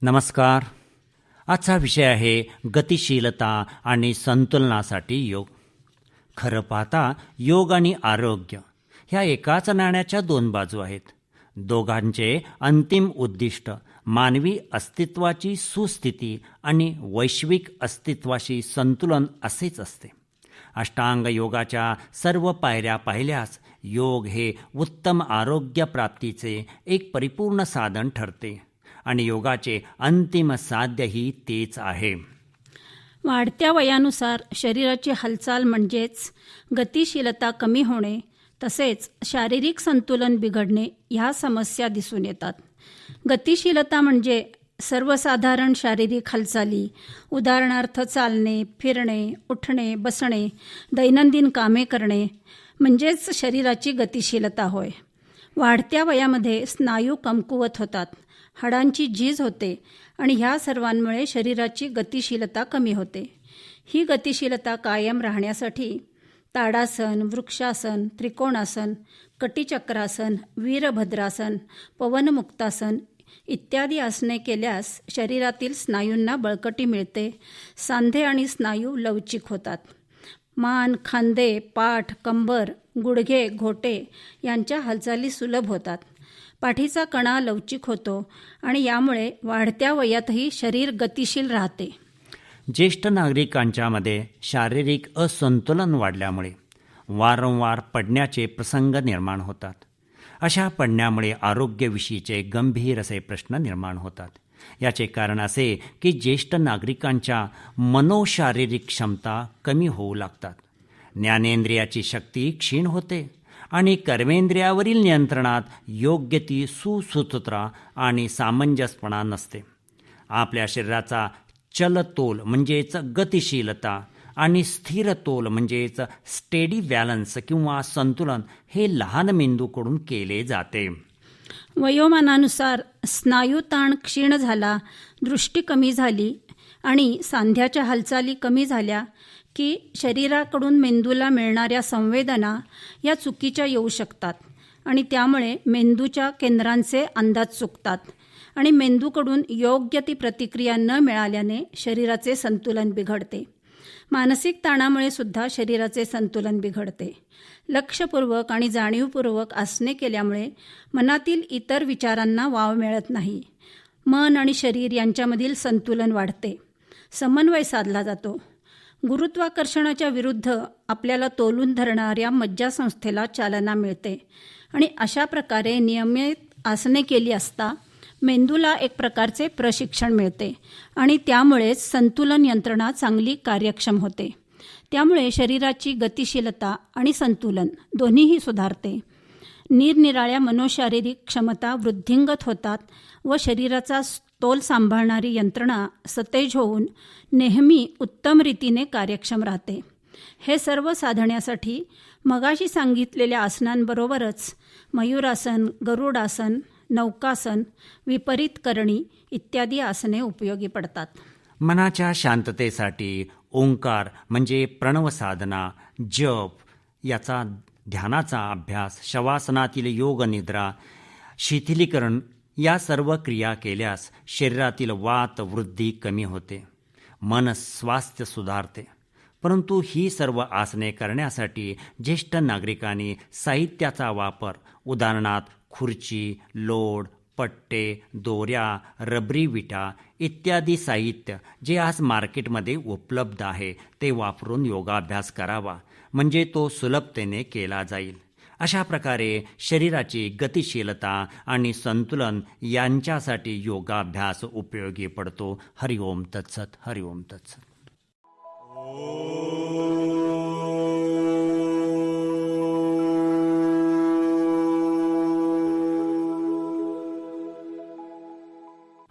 नमस्कार. आजचा विषय आहे गतिशीलता आणि संतुलनासाठी योग. खरं पाहता योग आणि आरोग्य ह्या एकाच नाण्याच्या दोन बाजू आहेत. दोघांचे अंतिम उद्दिष्ट मानवी अस्तित्वाची सुस्थिती आणि वैश्विक अस्तित्वाशी संतुलन असेच असते. अष्टांग योगाच्या सर्व पायऱ्या पाहिल्यास योग हे उत्तम आरोग्य प्राप्तीचे एक परिपूर्ण साधन ठरते आणि योगाचे अंतिम साध्यही तेच आहे. वाढत्या वयानुसार शरीराची हालचाल म्हणजेच गतिशीलता कमी होणे तसेच शारीरिक संतुलन बिघडणे ह्या समस्या दिसून येतात. गतिशीलता म्हणजे सर्वसाधारण शारीरिक हालचाली, उदाहरणार्थ चालणे, फिरणे, उठणे, बसणे, दैनंदिन कामे करणे म्हणजेच शरीराची गतिशीलता होय. वाढत्या वयामध्ये स्नायू कमकुवत होतात, हाडांची झीज होते आणि ह्या सर्वांमुळे शरीराची गतिशीलता कमी होते. ही गतिशीलता कायम राहण्यासाठी ताडासन, वृक्षासन, त्रिकोणासन, कटिचक्रासन, वीरभद्रासन, पवनमुक्तासन इत्यादी आसने केल्यास शरीरातील स्नायूंना बळकटी मिळते, सांधे आणि स्नायू लवचिक होतात. मान, खांदे, पाठ, कंबर, गुडघे, घोटे यांच्या हालचाली सुलभ होतात. पाठीचा कणा लवचिक होतो आणि यामुळे वाढत्या वयातही शरीर गतिशील राहते. ज्येष्ठ नागरिकांच्यामध्ये शारीरिक असंतुलन वाढल्यामुळे वारंवार पडण्याचे प्रसंग निर्माण होतात. अशा पडण्यामुळे आरोग्याविषयीचे गंभीर असे प्रश्न निर्माण होतात. याचे कारण असे की ज्येष्ठ नागरिकांच्या मनोशारीरिक क्षमता कमी होऊ लागतात. ज्ञानेंद्रियाची शक्ती क्षीण होते आणि कर्मेंद्रियावरील नियंत्रणात योग्य ती सुसूत्रता आणि सामंजस्यपणा नसते. आपल्या शरीराचा चलतोल म्हणजेच गतिशीलता आणि स्थिरतोल म्हणजेच स्टेडी बॅलन्स किंवा संतुलन हे लहान मेंदूकडून केले जाते. वयोमानानुसार स्नायू ताण क्षीण झाला, दृष्टी कमी झाली आणि सांध्याच्या हालचाली कमी झाल्या की शरीराकडून मेंदूला मिळणाऱ्या संवेदना या चुकीच्या येऊ शकतात आणि त्यामुळे मेंदूच्या केंद्रांचे अंदाज चुकतात आणि मेंदूकडून योग्य ती प्रतिक्रिया न मिळाल्याने शरीराचे संतुलन बिघडते. मानसिक ताणामुळे सुद्धा शरीराचे संतुलन बिघडते. लक्षपूर्वक आणि जाणीवपूर्वक आसने केल्यामुळे मनातील इतर विचारांना वाव मिळत नाही. मन आणि शरीर यांच्यामधील संतुलन वाढते, समन्वय साधला जातो. गुरुत्वाकर्षणाच्या विरुद्ध आपल्याला तोलून धरणाऱ्या मज्जासंस्थेला चालना मिळते आणि अशा प्रकारे नियमित आसने केली असता मेंदूला एक प्रकारचे प्रशिक्षण मिळते आणि त्यामुळेच संतुलन यंत्रणा चांगली कार्यक्षम होते. त्यामुळे शरीराची गतिशीलता आणि संतुलन दोन्हीही सुधारते. निरनिराळ्या मनोशारीरिक क्षमता वृद्धिंगत होतात व शरीराचा तोल सांभाळणारी यंत्रणा सतेज होऊन नेहमी उत्तम रीतीने कार्यक्षम राहते. हे सर्व साधण्यासाठी मगाशी सांगितलेल्या आसनांबरोबरच मयूरासन, गरुडासन, नौकासन, विपरीत करणी इत्यादी आसने उपयोगी पडतात. मनाच्या शांततेसाठी ओंकार म्हणजे प्रणव साधना, जप याचा ध्यानाचा अभ्यास, शवासनातील योग निद्रा, शिथिलीकरण या सर्व क्रिया केल्यास शरीरातील वात वृद्धी कमी होते, मन स्वास्थ्य सुधारते. परंतु ही सर्व आसने करण्यासाठी ज्येष्ठ नागरिकांनी साहित्याचा वापर, उदाहरणार्थ खुर्ची, लोड, पट्टे, दोऱ्या, रबरी विटा इत्यादी साहित्य जे आज मार्केटमध्ये उपलब्ध आहे ते वापरून योगाभ्यास करावा, म्हणजे तो सुलभतेने केला जाईल. अशा प्रकारे शरीराची गतिशीलता आणि संतुलन यांच्यासाठी योगाभ्यास उपयोगी पडतो. हरिओम तत्सत. हरिओम तत्सत.